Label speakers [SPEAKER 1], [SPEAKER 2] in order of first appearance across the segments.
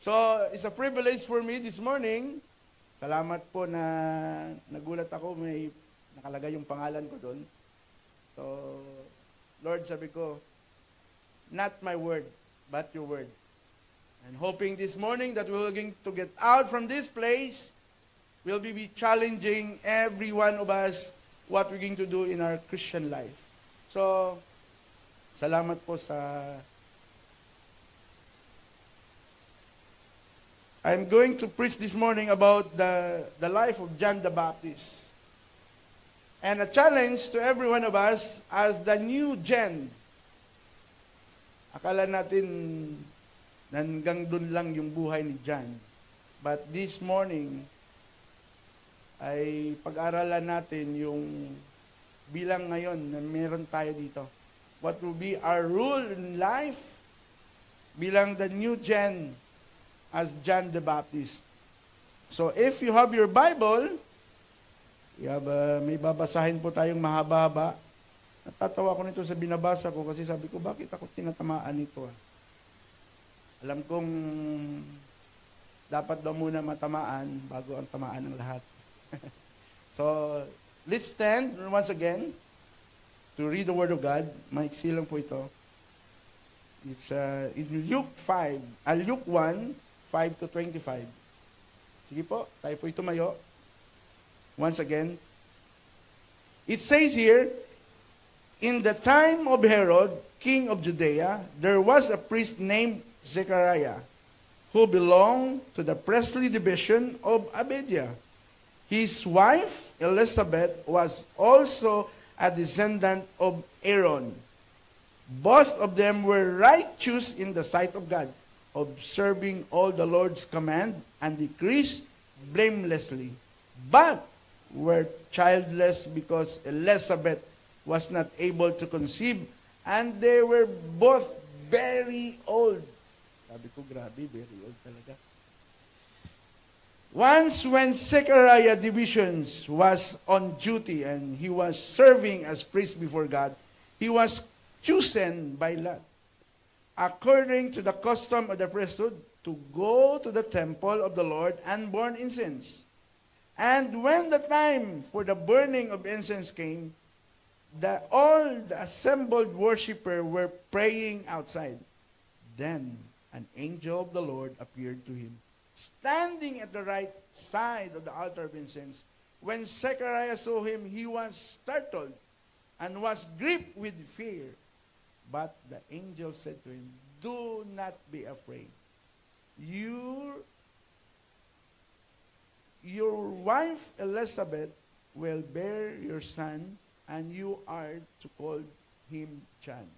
[SPEAKER 1] So, it's a privilege for me this morning. Salamat po na nagulat ako, may nakalagay yung pangalan ko doon. So, Lord, sabi ko, not my word, but your word. And hoping this morning that we're going to get out from this place, we'll be challenging every one of us what we're going to do in our Christian life. So, salamat po sa... I'm going to preach this morning about the life of John the Baptist. And a challenge to every one of us as the new gen. Akala natin hanggang dun lang yung buhay ni John. But this morning, ay pag-aralan natin yung bilang ngayon na meron tayo dito. What will be our rule in life bilang the new gen as John the Baptist. So if you have your Bible, may babasahin po tayong mahaba-haba. Natatawa ko nito sa binabasa ko kasi sabi ko, bakit ako tinatamaan nito? Alam kong dapat daw muna matamaan bago ang tamaan ng lahat. So, let's stand once again to read the Word of God. Maiksi lang po ito. It's in Luke 1, 5 to 25. Sige po, tayo po tumayo. Once again. It says here, in the time of Herod, king of Judea, there was a priest named Zechariah, who belonged to the priestly division of Abijah. His wife, Elizabeth, was also a descendant of Aaron. Both of them were righteous in the sight of God, observing all the Lord's command and decrees blamelessly, but were childless because Elizabeth was not able to conceive, and they were both very old. Sabi ko, grabe, very old talaga. Once when Zechariah divisions was on duty and he was serving as priest before God, he was chosen by lot, according to the custom of the priesthood, to go to the temple of the Lord and burn incense. And when the time for the burning of incense came, all the assembled worshippers were praying outside. Then an angel of the Lord appeared to him, standing at the right side of the altar of incense. When Zechariah saw him, he was startled and was gripped with fear. But the angel said to him, do not be afraid. Your wife Elizabeth will bear your son, and you are to call him John.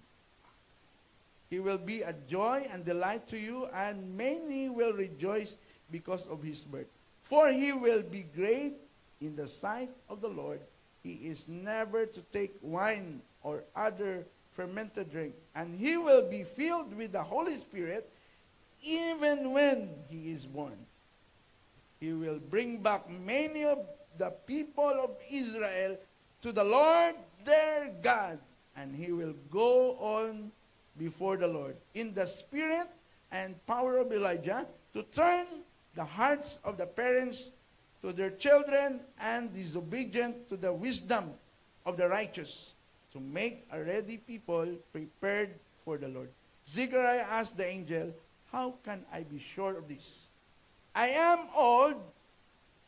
[SPEAKER 1] He will be a joy and delight to you, and many will rejoice because of his birth. For he will be great in the sight of the Lord. He is never to take wine or other fermented drink, and he will be filled with the Holy Spirit even when he is born. He will bring back many of the people of Israel to the Lord their God, and he will go on before the Lord in the spirit and power of Elijah, to turn the hearts of the parents to their children and disobedient to the wisdom of the righteous, to make a ready people prepared for the Lord. Zechariah asked the angel, how can I be sure of this? I am old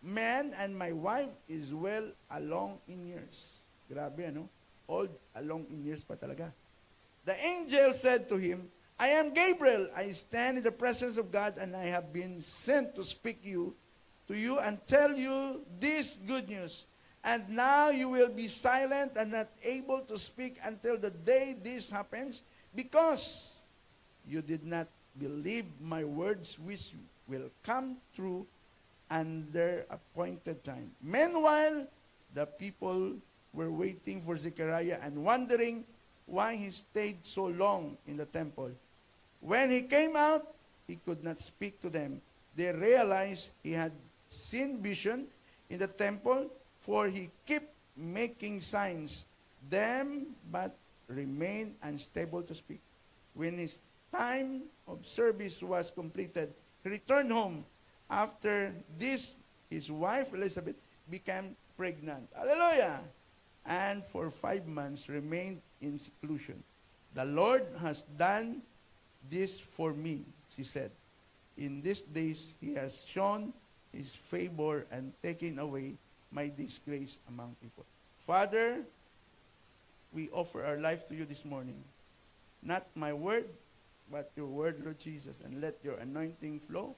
[SPEAKER 1] man and my wife is well along in years. Grabe, ano? Old along in years pa talaga. The angel said to him, I am Gabriel. I stand in the presence of God, and I have been sent to speak to you and tell you this good news. And now you will be silent and not able to speak until the day this happens, because you did not believe my words, which will come true and their appointed time. Meanwhile, the people were waiting for Zechariah and wondering why he stayed so long in the temple. When he came out, he could not speak to them. They realized he had seen vision in the temple, for he kept making signs them, but remained unstable to speak. When his time of service was completed, He returned home. After this, his wife Elizabeth became pregnant. Hallelujah! And for 5 months remained in seclusion. The Lord has done this for me, she said. In these days, he has shown his favor and taken away my disgrace among people. Father, we offer our life to you this morning. Not my word, but your word, Lord Jesus. And let your anointing flow.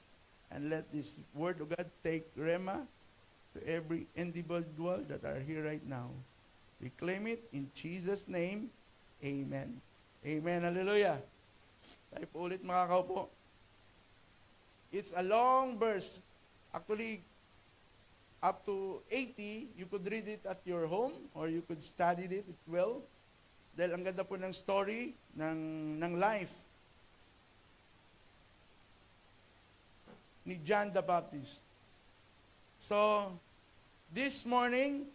[SPEAKER 1] And let this word of God take rema to every individual that are here right now. We claim it in Jesus' name. Amen. Amen. Hallelujah. Tayo po ulit makakaupo. It's a long verse. Actually, up to 80, you could read it at your home or you could study it well. Dahil ang ganda po ng story ng life ni John the Baptist. So, this morning,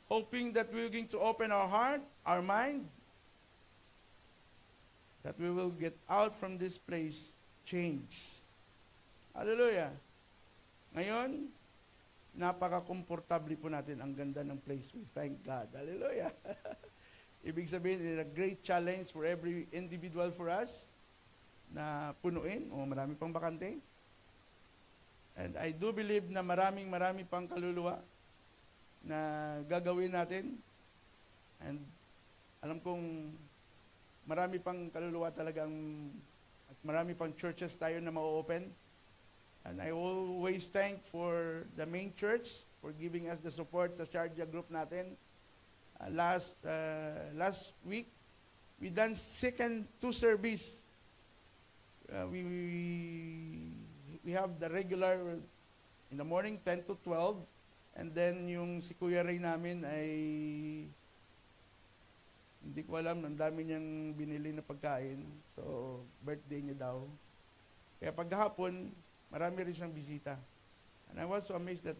[SPEAKER 1] hoping that we're going to open our heart, our mind, that we will get out from this place changed. Hallelujah. Ngayon, napaka-komportable po natin. Ang ganda ng place. We thank God. Hallelujah. Ibig sabihin, it's a great challenge for every individual for us na punuin o marami pang bakante. And I do believe na maraming pang kaluluwa na gagawin natin. And alam kong marami pang kaluluwa talagang at marami pang churches tayo na ma-open. And I always thank for the main church for giving us the support sa Sharjah group natin. Last week, we done second 2 service. We have the regular in the morning 10 to 12 and then yung si Kuya Ray namin ay hindi ko alam, ang dami niyang binili na pagkain. So, birthday niya daw. Kaya paghapon, marami rin siyang bisita. And I was so amazed that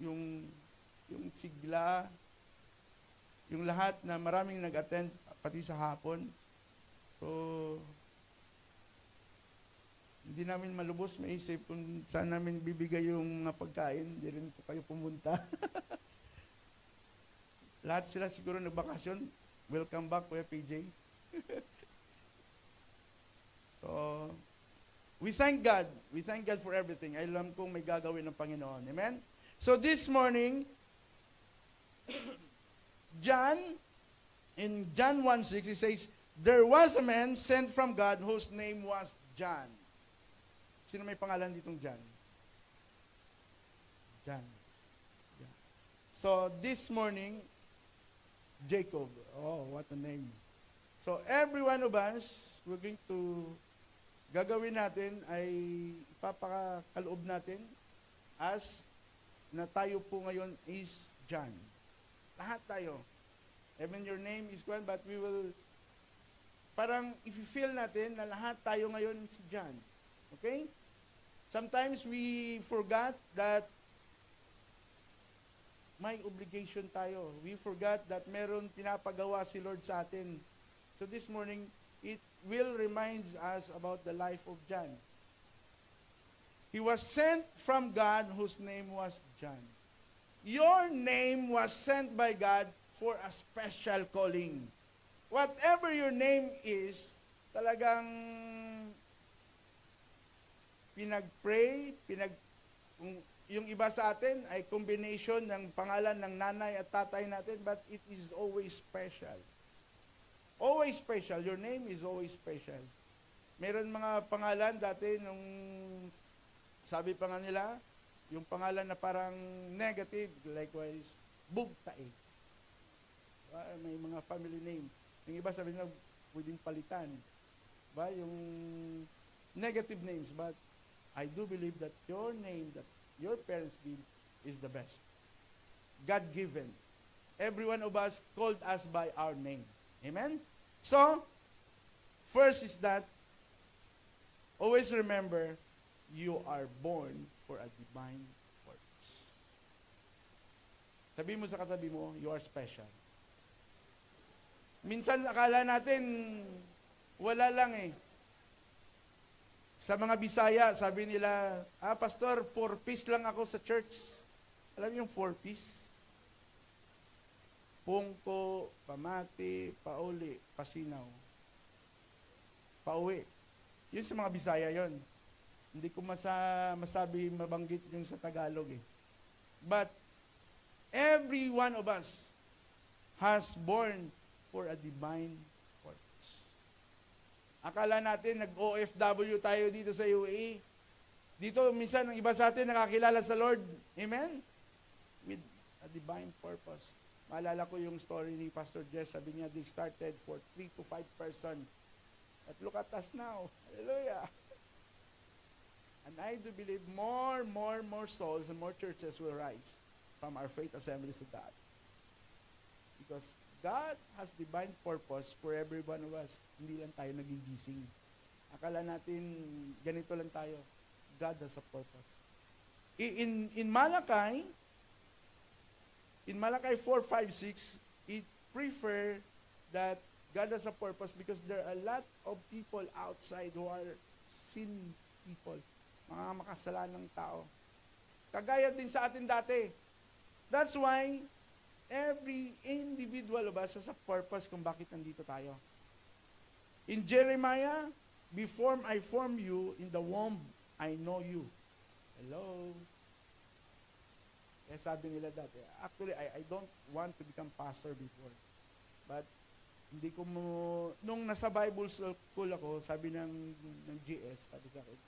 [SPEAKER 1] yung sigla, yung lahat na maraming nag-attend pati sa hapon. So, hindi namin malubos maisip kung saan namin bibigay yung mga pagkain. Hindi rin po kayo pumunta. Lahat sila siguro nagbakasyon. Welcome back, Kuya PJ. So, we thank God. We thank God for everything. I alam kong may gagawin ng Panginoon. Amen? So, this morning, in John 1:6, it says, there was a man sent from God whose name was John. Sino may pangalan ditong John? John. Yeah. So, this morning, Jacob. Oh, what a name. So, every one of us, we're going to, gagawin natin ay ipapakakaloob natin as na tayo po ngayon is John. Lahat tayo. Even your name is Juan, but we will, parang if you feel natin na lahat tayo ngayon si John. Okay? Sometimes we forgot that may obligation tayo. We forgot that meron pinapagawa si Lord sa atin. So this morning, it will remind us about the life of John. He was sent from God whose name was John. Your name was sent by God for a special calling. Whatever your name is, talagang pinag-pray, yung iba sa atin ay combination ng pangalan ng nanay at tatay natin, but it is always special. Always special. Your name is always special. Meron mga pangalan dati nung sabi pa nga nila, yung pangalan na parang negative, likewise, Bugtae. May mga family name. Yung iba sabi nila, pwedeng palitan. Yung negative names, but I do believe that your name that your parents give is the best. God-given. Every one of us called us by our name. Amen? So, first is that, always remember, you are born for a divine purpose. Sabi mo sa katabi mo, you are special. Minsan akala natin, wala lang eh. Sa mga Bisaya, sabi nila, Pastor, 4-piece lang ako sa church. Alam niyo yung 4-piece? Pungko, pamati, pauli, pasinaw, pauwi. Yun sa mga Bisaya yon. Hindi ko masabi, mabanggit yung sa Tagalog eh. But, every one of us has born for a divine purpose. Akala natin, nag-OFW tayo dito sa UAE. Dito, minsan, ang iba sa atin nakakilala sa Lord. Amen? With a divine purpose. Maalala ko yung story ni Pastor Jess. Sabi niya, they started for 3 to 5 person. But look at us now. Hallelujah. And I do believe more souls and more churches will rise from our faith assemblies to God. Because God has divine purpose for every one of us. Hindi lang tayo nagigising. Akala natin ganito lang tayo. God has a purpose. In Malachi 4:5-6, it prefer that God has a purpose because there are a lot of people outside who are sin people. Mga makasalanang tao. Kagaya din sa atin dati. That's why every individual of us has a purpose kung bakit nandito tayo. In Jeremiah, before I formed you in the womb, I know you. Hello? Kaya sabi nila dati, actually, I don't want to become pastor before. But, hindi ko nung nasa Bible school ako, sabi ng GS, sabi sa akin,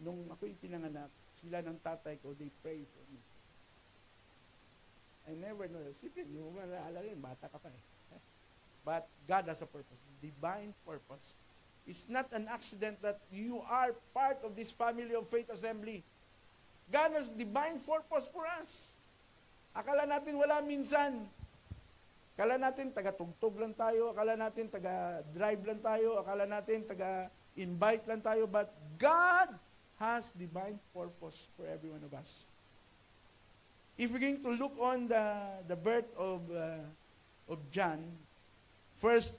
[SPEAKER 1] nung ako'y pinanganak, sila ng tatay ko, they pray for me. I never know. Sipin, yung mga naalala yun, bata ka pa eh. But God has a purpose, divine purpose. It's not an accident that you are part of this family of Faith Assembly. God has divine purpose for us. Akala natin wala minsan. Akala natin taga-tugtog lang tayo. Akala natin taga-drive lang tayo. Akala natin taga-invite lang tayo. But God has divine purpose for every one of us. If we're going to look on the birth of John, first,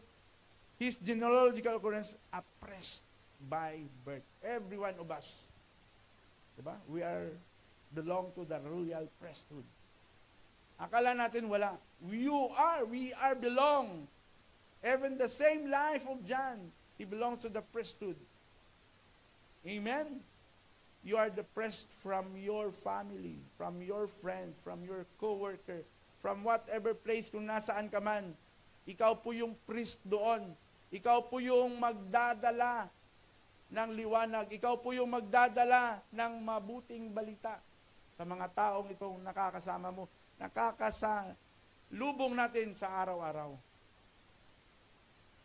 [SPEAKER 1] his genealogical occurrence oppressed by birth. Every one of us. Diba? We belong to the royal priesthood. Akala natin wala. We are belong. Even the same life of John, he belongs to the priesthood. Amen? You are the priest from your family, from your friend, from your co-worker, from whatever place kung nasaan ka man. Ikaw po yung priest doon. Ikaw po yung magdadala ng liwanag. Ikaw po yung magdadala ng mabuting balita sa mga taong itong nakakasama mo, nakakasalubong natin sa araw-araw.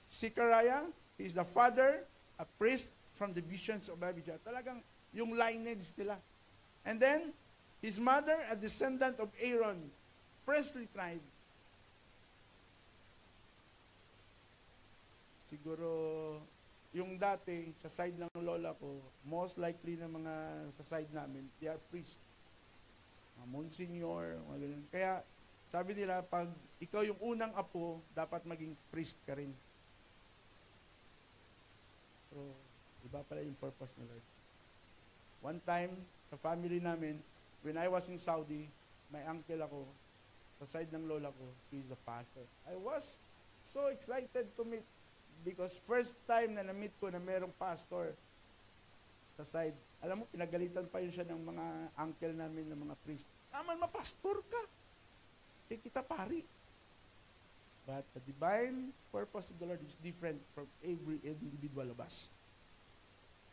[SPEAKER 1] Zechariah, he is the father, a priest from the visions of Abijah. Talagang yung lineage nila. And then, his mother, a descendant of Aaron, priestly tribe. Siguro, yung dati, sa side ng lola ko, most likely na mga sa side namin, they are priests. Mga monsignor, mga ganun. Kaya, sabi nila, pag ikaw yung unang apo, dapat maging priest ka rin. So, iba pala yung purpose ni Lord. One time, sa family namin, when I was in Saudi, may uncle ako, sa side ng lola ko, he's a pastor. I was so excited to meet because first time na na-meet ko na merong pastor sa side. Alam mo, pinagalitan pa yun siya ng mga uncle namin, ng mga priest. Naman, mapastor ka. Kaya kita pari. But the divine purpose of the Lord is different from every individual of us.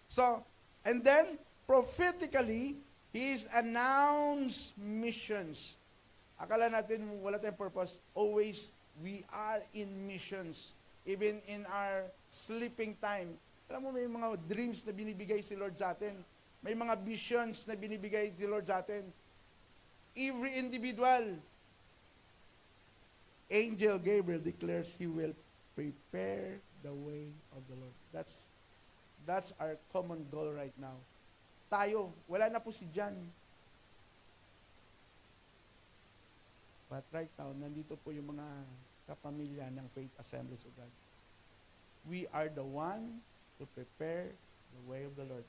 [SPEAKER 1] So, and then, prophetically, He announced missions. Akala natin wala tayong purpose. Always, we are in missions. Even in our sleeping time. Alam mo, may mga dreams na binibigay si Lord sa atin. May mga visions na binibigay si Lord sa atin. Every individual, Angel Gabriel declares he will prepare the way of the Lord. That's our common goal right now. Tayo, wala na po si John. But right now, nandito po yung mga kapamilya ng Faith Assemblies of God. We are the one to prepare the way of the Lord.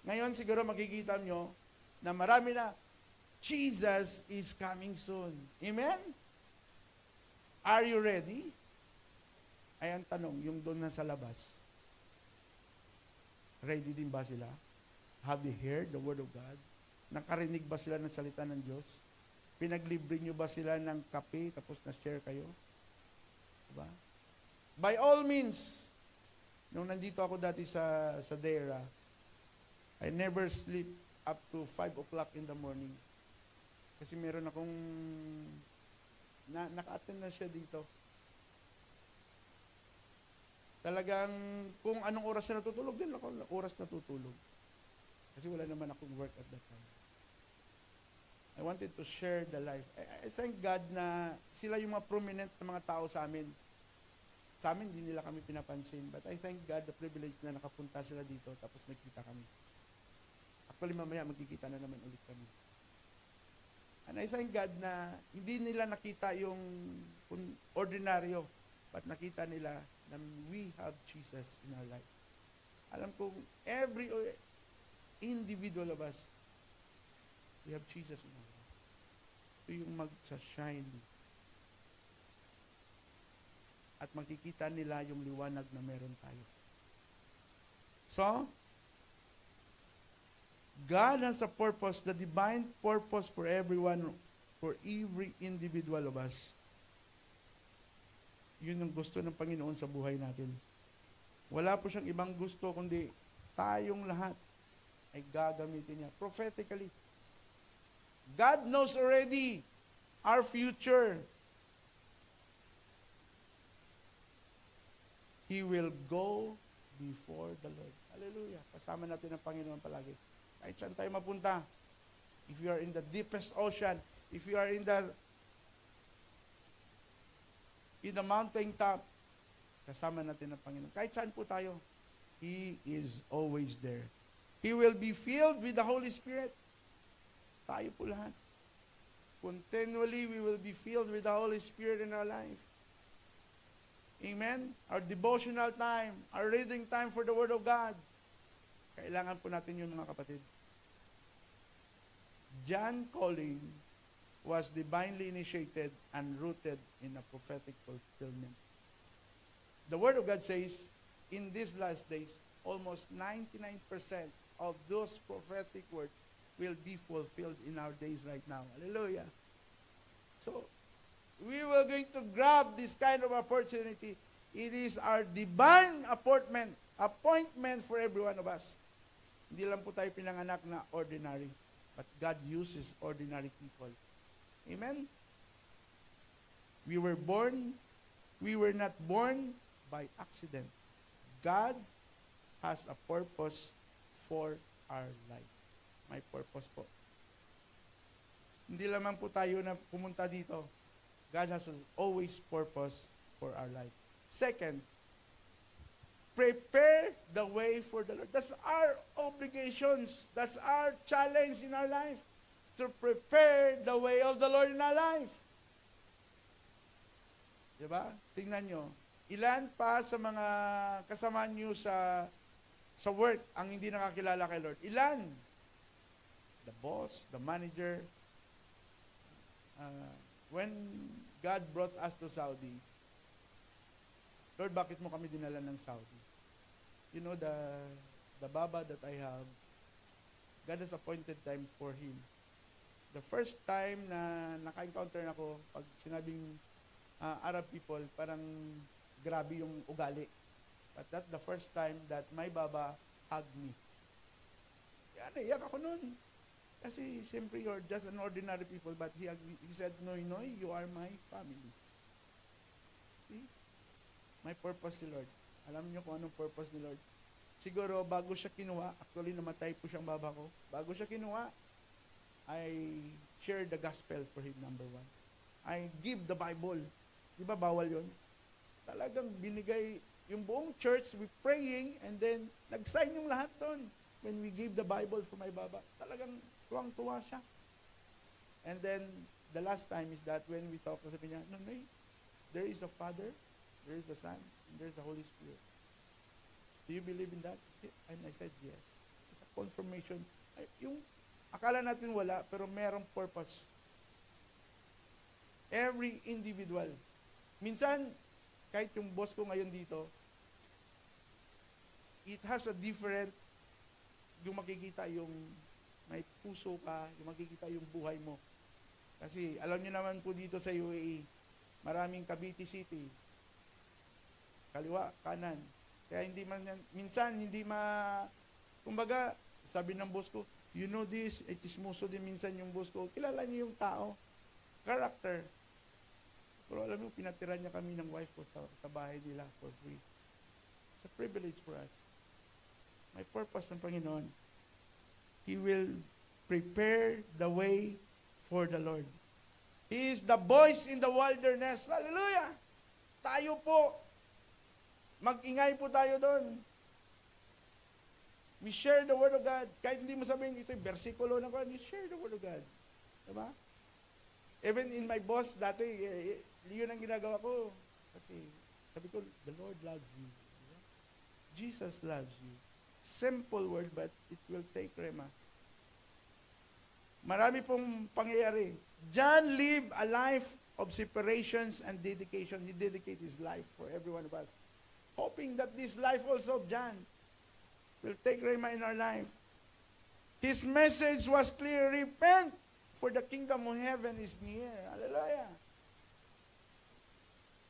[SPEAKER 1] Ngayon, siguro makikita nyo na marami na, Jesus is coming soon. Amen? Are you ready? Ay, ang tanong, yung doon na sa labas, ready din ba sila? Have they heard the Word of God? Nakarinig ba sila ng salita ng Diyos? Pinaglibre nyo ba sila ng kape tapos na-share kayo? Diba? By all means, nung nandito ako dati sa DERA, I never sleep up to 5 o'clock in the morning. Kasi meron akong, naka-attend na siya dito. Talagang, kung anong oras na natutulog, din ako oras natutulog. Kasi wala naman akong work at that time. I wanted to share the life. I thank God na sila yung mga prominent na mga tao sa amin. Sa amin, hindi nila kami pinapansin. But I thank God the privilege na nakapunta sila dito tapos nagkita kami. Actually, mamaya magkikita na naman ulit kami. And I thank God na hindi nila nakita yung ordinaryo, but nakita nila na we have Jesus in our life. Alam kong every individual of us, we have Jesus in our life. Ito yung mag-shine. At makikita nila yung liwanag na meron tayo. So, God has a purpose, the divine purpose for everyone, for every individual of us. Yun ang gusto ng Panginoon sa buhay natin. Wala po siyang ibang gusto, kundi tayong lahat ay gagamitin niya. Prophetically. God knows already our future. He will go before the Lord. Hallelujah. Kasama natin ang Panginoon palagi. Kahit saan tayo mapunta. If you are in the deepest ocean, if you are in the mountain top, kasama natin ang Panginoon. Kahit saan po tayo, He is always there. He will be filled with the Holy Spirit. Tayo po lahat. Continually, we will be filled with the Holy Spirit in our life. Amen? Our devotional time, our reading time for the Word of God. Kailangan po natin yun, mga kapatid. John calling was divinely initiated and rooted in a prophetic fulfillment. The Word of God says, in these last days, almost 99% of those prophetic words will be fulfilled in our days right now. Hallelujah. So, we were going to grab this kind of opportunity. It is our divine appointment for every one of us. Hindi lang po tayo pinanganak na ordinary, but God uses ordinary people. Amen? We were not born by accident. God has a purpose for our life. May purpose po. Hindi lamang po tayo na pumunta dito. God has always purpose for our life. Second, prepare the way for the Lord. That's our obligations. That's our challenge in our life. To prepare the way of the Lord in our life. Diba? Tingnan nyo. Ilan pa sa mga kasama nyo sa work ang hindi nakakilala kay Lord? Ilan? The boss, the manager. When God brought us to Saudi, Lord, bakit mo kami dinala ng Saudi? You know, the Baba that I have, God has appointed time for him. The first time na naka-encounter ako, pag sinabing Arab people, parang grabe yung ugali. But that's the first time that my Baba hugged me. Yan, iyak ako nun. Kasi siyempre you're just an ordinary people, but he said, Noy, you are my family. See? May purpose si Lord. Alam niyo kung anong purpose ni Lord? Siguro, bago siya kinuha, actually namatay po siyang baba ko, bago siya kinuha, I share the gospel for him, number one. I give the Bible. Di ba bawal yun? Talagang binigay yung buong church, we praying, and then nag-sign yung lahat doon. When we gave the Bible for my baba, talagang tuwang-tuwa siya. And then, the last time is that when we talk, sabi niya, no, there is a Father, there is the Son, and there is the Holy Spirit. Do you believe in that? And I said, yes. It's a confirmation. Yung akala natin wala, pero merong purpose. Every individual. Minsan, kahit yung boss ko ngayon dito, it has a different, yung makikita yung may puso ka, yung makikita yung buhay mo. Kasi alam niyo naman po dito sa UAE, maraming Cavite City, kaliwa, kanan. Kaya hindi man, minsan hindi kumbaga, sabi ng boss ko, you know this, chismoso din minsan yung boss ko, kilala niyo yung tao, character. Pero alam mo, pinatira niya kami ng wife ko sa bahay nila for free. It's a privilege for us. May purpose ng Panginoon. He will prepare the way for the Lord. He is the voice in the wilderness. Hallelujah! Tayo po, mag-ingay po tayo doon. We share the Word of God. Kahit hindi mo sabihin, ito'y versikulo ng God, you share the Word of God. Diba? Even in my boss, dati, yun ang ginagawa ko. Kasi, sabi ko, the Lord loves you. Diba? Jesus loves you. Simple word, but it will take rema. Marami pong pangyayari. John lived a life of separations and dedication. He dedicated his life for every one of us. Hoping that this life also of John will take rema in our life. His message was clear. Repent, for the kingdom of heaven is near. Hallelujah.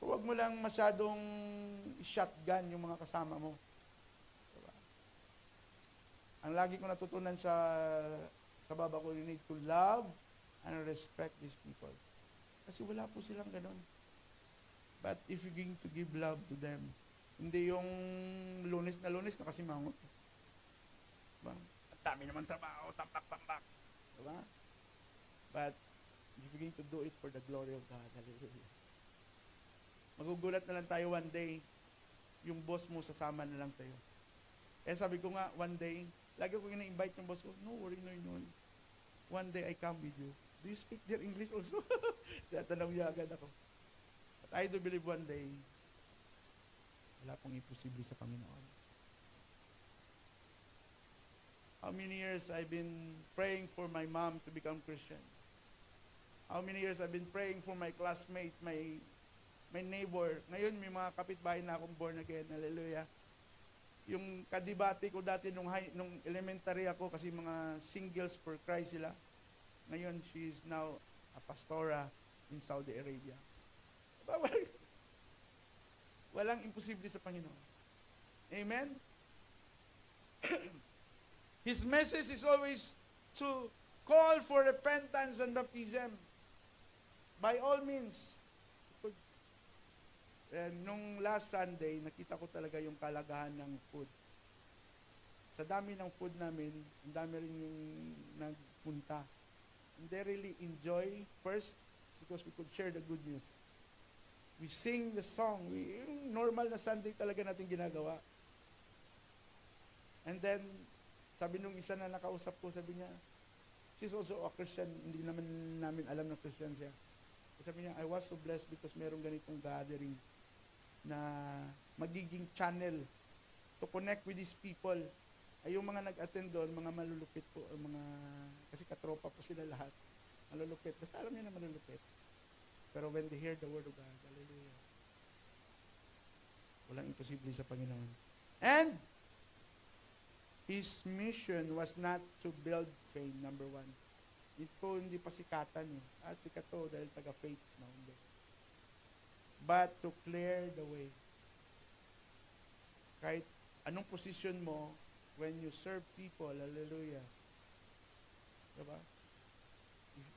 [SPEAKER 1] Huwag mo lang masyadong shotgun yung mga kasama mo. Diba? Ang lagi ko natutunan sa baba ko, you need to love and respect these people. Kasi wala po silang ganun. But if you're going to give love to them, hindi yung lunes na nakasimangot. Diba? Ang dami naman trabaho, tambak. Diba? But if you're going to do it for the glory of God, hallelujah. Magugulat na lang tayo one day, yung boss mo sasama na lang sa'yo. Eh sabi ko nga, one day, lagi ko ina-invite yung boss ko, no worry, no. One day I come with you. Do you speak their English also? Tatanong niya agad ako. But I do believe one day, wala pong imposible sa Panginoon. How many years I've been praying for my mom to become Christian? How many years I've been praying for my classmate, my neighbor. Ngayon, may mga kapitbahay na akong born again. Hallelujah. Yung kadibati ko dati nung elementary ako, kasi mga singles for Christ sila. Ngayon, she is now a pastora in Saudi Arabia. Walang imposible sa Panginoon. Amen? His message is always to call for repentance and baptism. By all means. Nung last Sunday, nakita ko talaga yung kalagahan ng food. Sa dami ng food namin, ang dami rin yung nagpunta. And they really enjoy, first, because we could share the good news. We sing the song. Yung normal na Sunday talaga natin ginagawa. And then, sabi nung isa na nakausap ko, sabi niya, she's also a Christian, hindi naman namin alam na Christian siya. Sabi niya, I was so blessed because merong ganitong gathering na magiging channel to connect with these people. Ay yung mga nag-attend doon, mga malulupit po, kasi katropa po sila lahat, malulupit. Basta alam niya na malulupit. Pero when they hear the word of God, hallelujah, walang imposible sa Panginoon. And his mission was not to build fame, number one. Ito hindi pa sikatan eh. At sikat to dahil taga-faith na hindi. But to clear the way. Kahit anong position mo, when you serve people, hallelujah. Diba?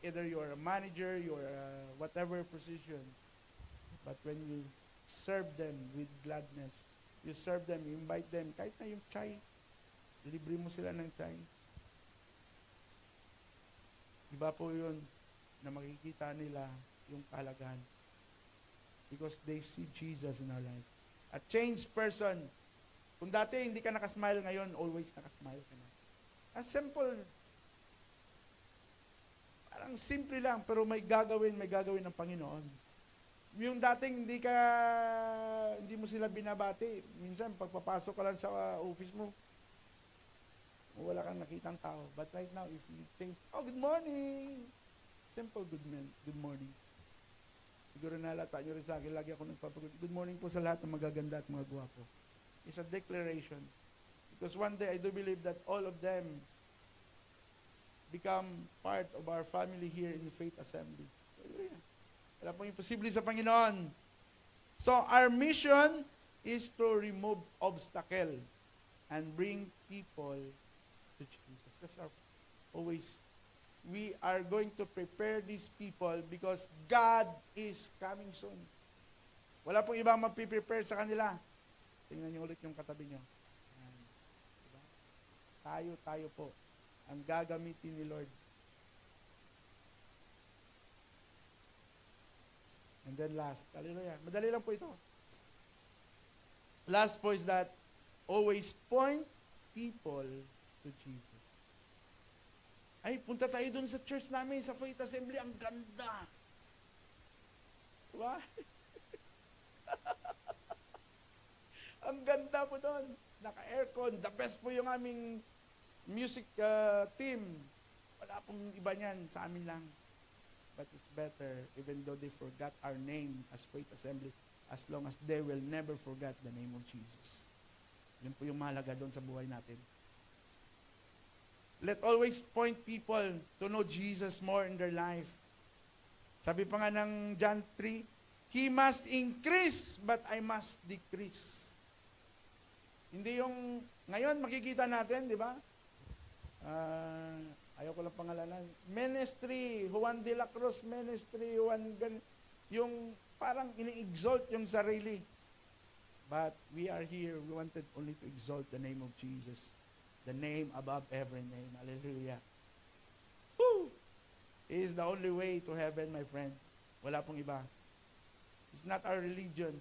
[SPEAKER 1] Either you're a manager, you're a whatever position, but when you serve them with gladness, you serve them, you invite them, kahit na yung chai, libre mo sila ng chai. Iba po yun na makikita nila yung kahalagahan. Because they see Jesus in our life. A changed person. Kung dati hindi ka nakasmile, ngayon always nakasmile ka na. As simple. Parang simple lang, pero may gagawin ng Panginoon. Yung dating hindi mo sila binabati. Minsan, pagpapasok ka lang sa office mo, wala kang nakitang tao. But right now, if you think, oh, good morning. Simple good morning. Siguro nalata nyo rin sa akin, lagi ako good morning po sa lahat ng magaganda at mga gwapo. It's a declaration. Because one day, I do believe that all of them become part of our family here in the Faith Assembly. Wala pong imposible sa Panginoon. So, our mission is to remove obstacle and bring people to Jesus. That's our always. We are going to prepare these people because God is coming soon. Wala pong ibang mapiprepare sa kanila. Tingnan niyo ulit yung katabi niyo. Diba? Tayo po ang gagamitin ni Lord. And then last, hallelujah. Madali lang po ito. Last po is that always point people to Jesus. Ay, punta tayo dun sa church namin, sa Faith Assembly, ang ganda. Diba? Ang ganda po doon. Naka-aircon. The best po yung aming music team. Wala pong iba niyan. Sa amin lang. But it's better, even though they forgot our name as Faith Assembly, as long as they will never forget the name of Jesus. Yun po yung mahalaga doon sa buhay natin. Let always point people to know Jesus more in their life. Sabi pa nga ng John 3, He must increase, but I must decrease. Hindi yung, ngayon makikita natin, di ba? Ayaw ko lang pangalanan. Ministry, Juan de la Cruz Ministry, yung parang ini-exalt yung sarili. But we are here, we wanted only to exalt the name of Jesus. The name above every name. Hallelujah. Woo! He is the only way to heaven, my friend. Wala pong iba. It's not our religion.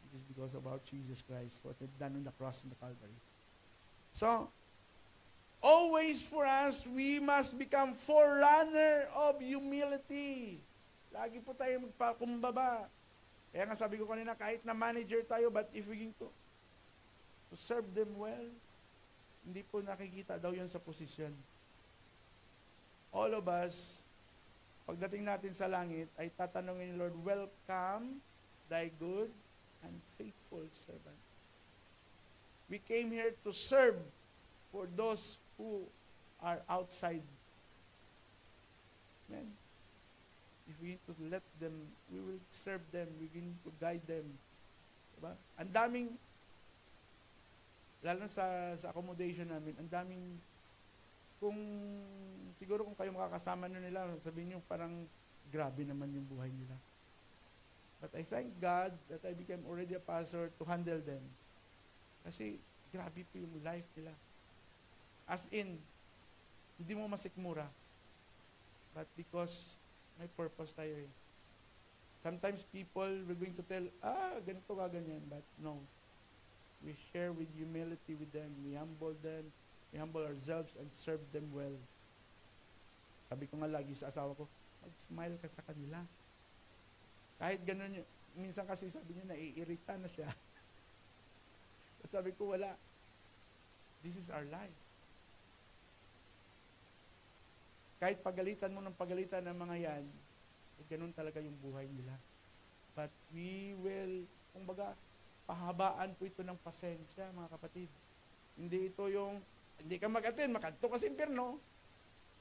[SPEAKER 1] It is because of our Jesus Christ, what He's done on the cross and the Calvary. So, always for us, we must become forerunner of humility. Lagi po tayo magpakumbaba. Kaya nga sabi ko kanina, kahit na manager tayo, but if we to serve them well, hindi po nakikita daw yun sa posisyon. All of us, pagdating natin sa langit, ay tatanungin ni Lord, welcome, thy good and faithful servant. We came here to serve for those who are outside. Amen. If we need to let them, we will serve them, we need to guide them. Diba? Ang daming, lalo sa accommodation namin, ang daming, siguro kung kayo makakasama nila, sabihin nyo parang grabe naman yung buhay nila. But I thank God that I became already a pastor to handle them. Kasi grabe po yung life nila. As in, hindi mo masikmura. But because may purpose tayo eh. Sometimes people, we're going to tell, ganito ka ganyan. But no. We share with humility with them. We humble them. We humble ourselves and serve them well. Sabi ko nga lagi sa asawa ko, mag-smile ka sa kanila. Kahit ganun, minsan kasi sabi niya, naiirita na siya. At sabi ko, wala. This is our life. Kahit pagalitan mo ng pagalitan ng mga yan, ganun talaga yung buhay nila. But we will, kumbaga, pahabaan po ito ng pasensya, mga kapatid. Hindi ito yung, hindi ka mag-attend, makanto ka sa impyerno.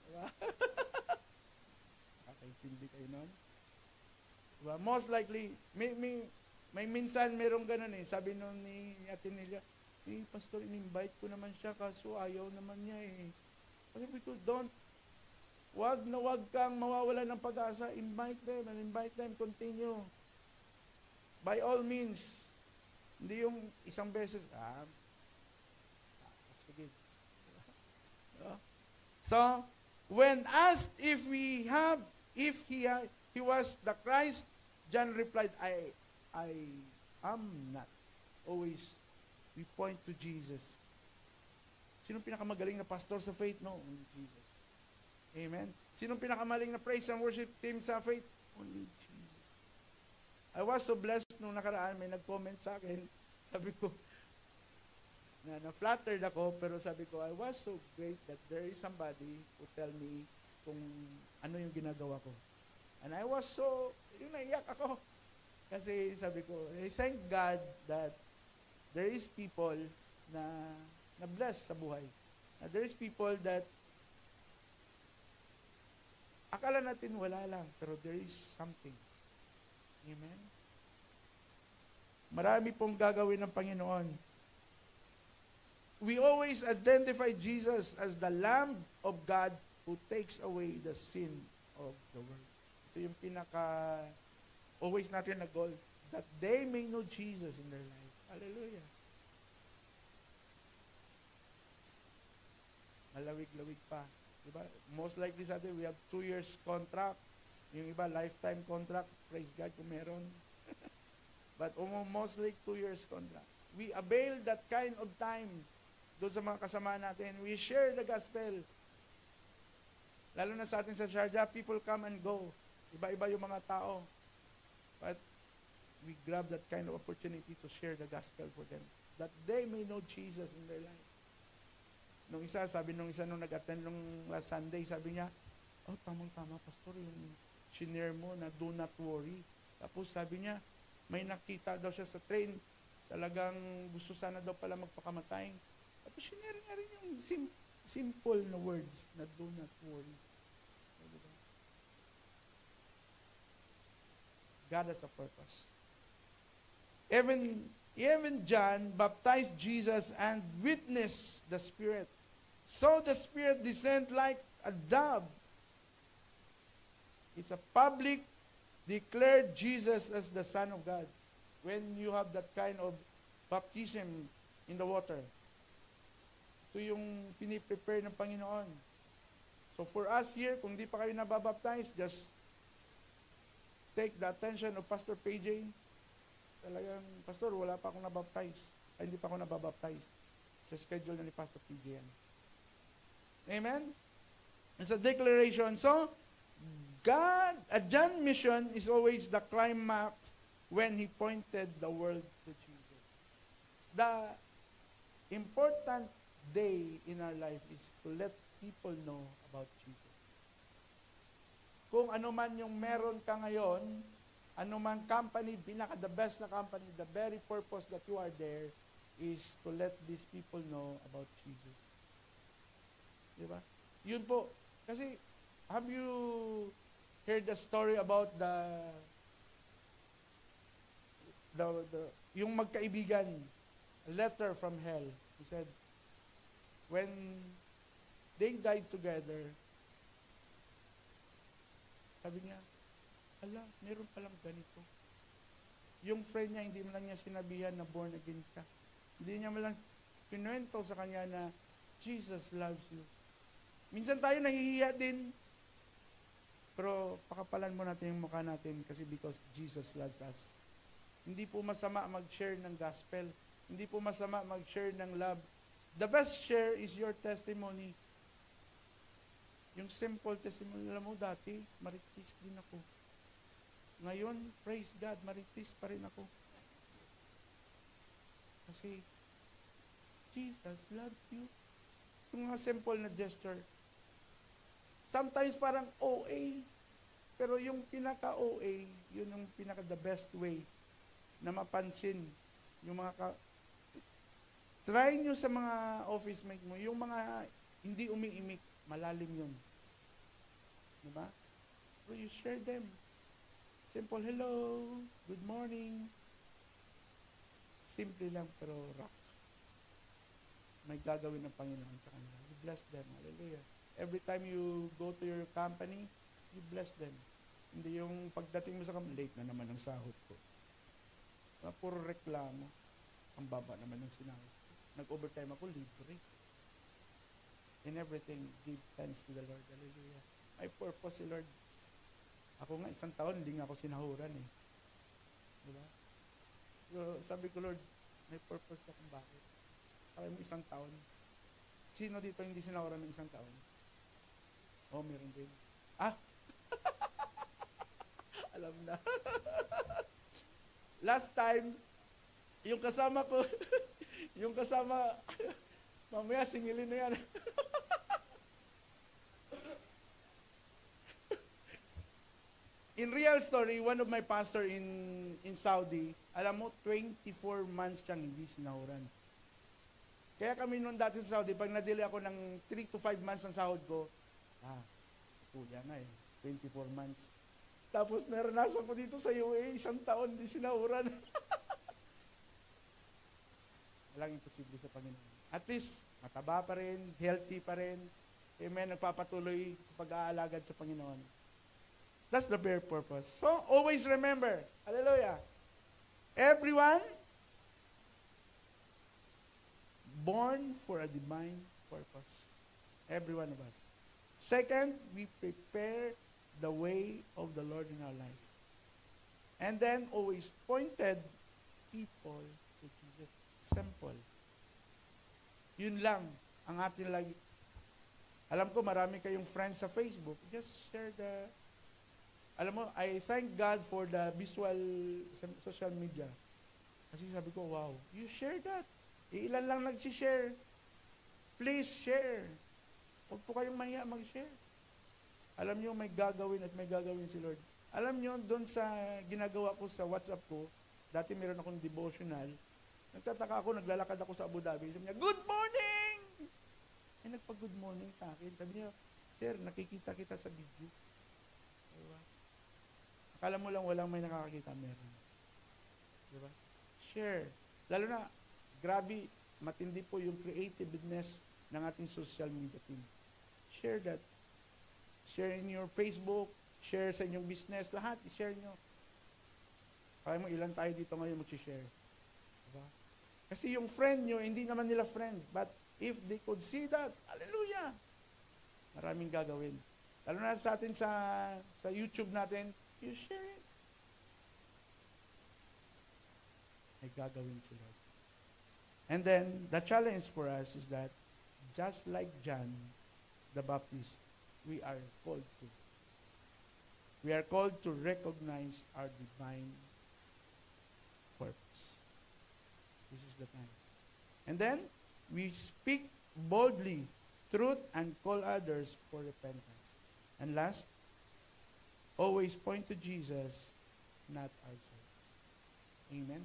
[SPEAKER 1] Diba? Kakaintindi kayo nun. Diba? Most likely, may minsan merong ganun eh. Sabi nun ni Ate Nelia, pastor, in-invite ko naman siya, kaso ayaw naman niya eh. Sabi ko, wag kang mawawala ng pag-asa. Invite them, continue. By all means, hindi yung isang beses, sige. So, when asked if he was the Christ, John replied, I am not. Always, we point to Jesus. Sinong pinakamagaling na pastor sa faith? No, only Jesus. Amen. Sinong pinakamaling na praise and worship team sa faith? Only Jesus. I was so blessed nung nakaraan, may nag-comment sa akin. Sabi ko, na-flattered ako, pero sabi ko, I was so great that there is somebody who tell me kung ano yung ginagawa ko. And I was so, yung naiyak ako. Kasi sabi ko, I thank God that there is people na blessed sa buhay. There is people that akala natin wala lang, pero there is something. Amen? Marami pong gagawin ng Panginoon. We always identify Jesus as the Lamb of God who takes away the sin of the world. Ito yung always natin na goal, that they may know Jesus in their life. Hallelujah. Malawig-lawig pa. Diba? Most likely sa atin, we have 2 years contract. Yung iba, lifetime contract. Praise God kung meron. But mostly 2 years contract. We avail that kind of time doon sa mga kasama natin. We share the gospel. Lalo na sa atin sa Sharjah, people come and go. Iba-iba yung mga tao. But we grab that kind of opportunity to share the gospel for them. That they may know Jesus in their life. Nung isa nung nag-attend nung last Sunday, sabi niya, oh, tamang-tama, pastor, yung shinare mo na do not worry. Tapos sabi niya, may nakita daw siya sa train, talagang gusto sana daw pala magpakamatay. Tapos shinare niya rin yung simple na words na do not worry. God has a purpose. Even John baptized Jesus and witnessed the Spirit. So the Spirit descended like a dove. It's a public declared Jesus as the Son of God. When you have that kind of baptism in the water. Ito yung piniprepare ng Panginoon. So for us here, kung di pa kayo nababaptize, just take the attention of Pastor PJ. Talagang, Pastor, wala pa akong nabaptize. Ay, hindi pa ako nababaptize. Sa schedule na ni Pastor PJ yan. Amen? It's a declaration. So, John's mission is always the climax when he pointed the world to Jesus. The important day in our life is to let people know about Jesus. Kung ano man yung meron ka ngayon, ano man company, the best na company, the very purpose that you are there is to let these people know about Jesus. Diba? Yun po. Kasi, have you heard the story about yung magkaibigan, a letter from hell? He said, when they died together, sabi niya, ala, meron palang ganito. Yung friend niya, hindi mo lang niya sinabihan na born again ka. Hindi niya malang kinuwento sa kanya na Jesus loves you. Minsan tayo nahihiya din, pero pakapalan mo natin yung mukha natin kasi because Jesus loves us. Hindi po masama mag-share ng gospel. Hindi po masama mag-share ng love. The best share is your testimony. Yung simple testimony, alam mo dati, maritis din ako. Ngayon, praise God, maritis pa rin ako. Kasi, Jesus loves you. Yung mga simple na gesture. Sometimes parang OA, pero yung pinaka-OA, yun yung pinaka-the best way na mapansin yung mga try nyo sa mga office mate mo, yung mga hindi umiimik, malalim yun. Diba? So you share them. Simple, hello, good morning. Simple lang, pero rock. May gagawin ng Panginoon sa kanila. You bless them. Hallelujah. Every time you go to your company, you bless them. Hindi yung pagdating mo sa company, late na naman ang sahod ko. Puro reklamo. Ang baba naman ng sinahod. Nag-overtime ako, libre. In everything, give thanks to the Lord. Hallelujah. May purpose si Lord. Ako nga, 1 taon, hindi nga ako sinahuran eh. Diba? So, sabi ko, Lord, may purpose ka kung bakit. Kaya mo 1 taon. Sino dito hindi sinahuran ng 1 taon? Oh, meron din. Ah! Alam na. last time, yung kasama ko, yung kasama, mamaya singilin na yan. In real story, one of my pastor in Saudi, alam mo, 24 months siyang hindi sinahuran. Kaya kami noon dati sa Saudi, pag nadili ako ng 3 to 5 months ang sahod ko, kuya nga 24 months. Tapos naranasan ko dito sa UAE, 1 taon, hindi sinahuran. Walang imposible sa Panginoon. At least, mataba pa rin, healthy pa rin. Amen, nagpapatuloy pag-aalagad sa Panginoon. That's the bare purpose. So, always remember, hallelujah, everyone born for a divine purpose. Every one of us. Second, we prepare the way of the Lord in our life. And then, always pointed people to Jesus. Simple. Yun lang ang ating lagi. Alam ko, marami kayong friends sa Facebook. Just share the... Alam mo, I thank God for the visual social media. Kasi sabi ko, wow, you share that. Ilan lang nag-share. Please share. Huwag po kayong mahiya mag-share. Alam nyo, may gagawin at may gagawin si Lord. Alam nyo, doon sa ginagawa ko sa WhatsApp ko, dati meron akong devotional, nagtataka ako, naglalakad ako sa Abu Dhabi. Sabi niya, good morning! Nagpa-good morning sa akin. Sabi niya, sir, nakikita kita sa video. Diba? Akala mo lang walang may nakakakita, meron. Diba? Share. Lalo na, grabe, matindi po yung creativeness ng ating social media team. Share that. Share in your Facebook, share sa inyong business, lahat, i-share nyo. Kaya mo, ilan tayo dito ngayon mag-share. Diba? Kasi yung friend nyo, hindi naman nila friend, but if they could see that, hallelujah, maraming gagawin. Lalo na sa atin sa YouTube natin, you share it. May gagawin sila. And then, the challenge for us is that, just like John the Baptist, we are called to. We are called to recognize our divine purpose. This is the time. And then, we speak boldly truth and call others for repentance. And last, always point to Jesus, not ourselves. Amen.